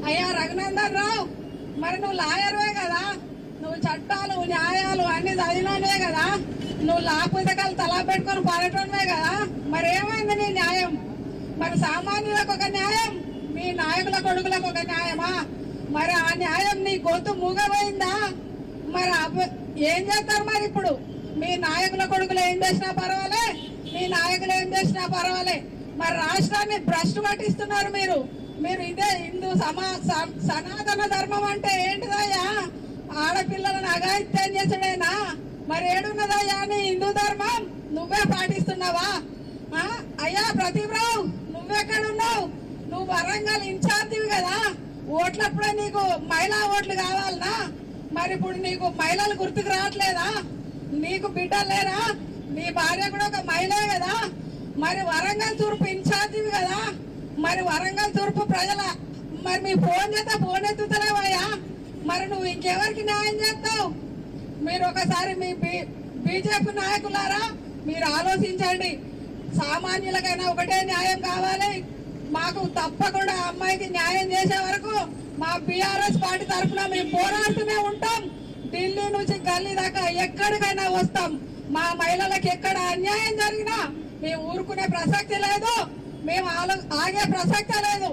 అయ్యా రఘునందన్ రావు, మరి నువ్వు లాయర్వే కదా, నువ్వు చట్టాలు న్యాయాలు అన్ని చదివినవే కదా, నువ్వు లా పుస్తకాలు తలా పెట్టుకొని పాడటమే కదా, మరి ఏమైంది నీ న్యాయం? మరి సామాన్యులకు ఒక న్యాయం, మీ నాయకుల కొడుకులకు ఒక న్యాయమా? మరి ఆ న్యాయం నీ గొంతు మూగపోయిందా? మరి ఏం చేస్తారు మరి ఇప్పుడు? మీ నాయకుల కొడుకులు ఏం చేసినా పర్వాలే, మీ నాయకులు ఏం చేసినా పర్వాలే, మరి రాష్ట్రాన్ని భ్రష్టు పట్టిస్తున్నారు మీరు. మీరు ఇదే హిందూ సనాతన ధర్మం అంటే ఏంటిదయ్యా? ఆడపిల్లలను అఘాయిత్యం చేసడేనా? మరి ఏడున్నదయ్యా నీ హిందూ ధర్మం? నువ్వే పాటిస్తున్నావా? అయ్యా ప్రతిభరావు, నువ్వెక్కడున్నావు? నువ్వు వరంగల్ ఇన్ఛార్జివి కదా, ఓట్లప్పుడే నీకు మహిళా ఓట్లు కావాలనా? మరి ఇప్పుడు నీకు మహిళలు గుర్తుకు రావట్లేదా? నీకు బిడ్డలు లేరా? నీ భార్య కూడా ఒక మహిళే కదా. మరి వరంగల్ తూర్పు ఇన్ఛార్జివి కదా, మరి వరంగల్ తూర్పు ప్రజల మరి మీ ఫోన్ చేస్తే ఫోన్ ఎత్తుతలేవయ్యా? మరి నువ్వు ఇంకెవరికి న్యాయం చేస్తావు? మీరు ఒకసారి మీ బీజేపీ నాయకులారా మీరు ఆలోచించండి. సామాన్యులకైనా ఒకటే న్యాయం కావాలి. మాకు తప్పకుండా అమ్మాయికి న్యాయం చేసే వరకు మా బీఆర్ఎస్ పార్టీ తరఫున మేము పోరాడుతూనే ఉంటాం. ఢిల్లీ నుంచి గల్లీ దాకా ఎక్కడికైనా వస్తాం. మా మహిళలకు ఎక్కడ అన్యాయం జరిగినా మేము ఊరుకునే ప్రసక్తి లేదు, మేము ఆగే ప్రసక్తే లేదు.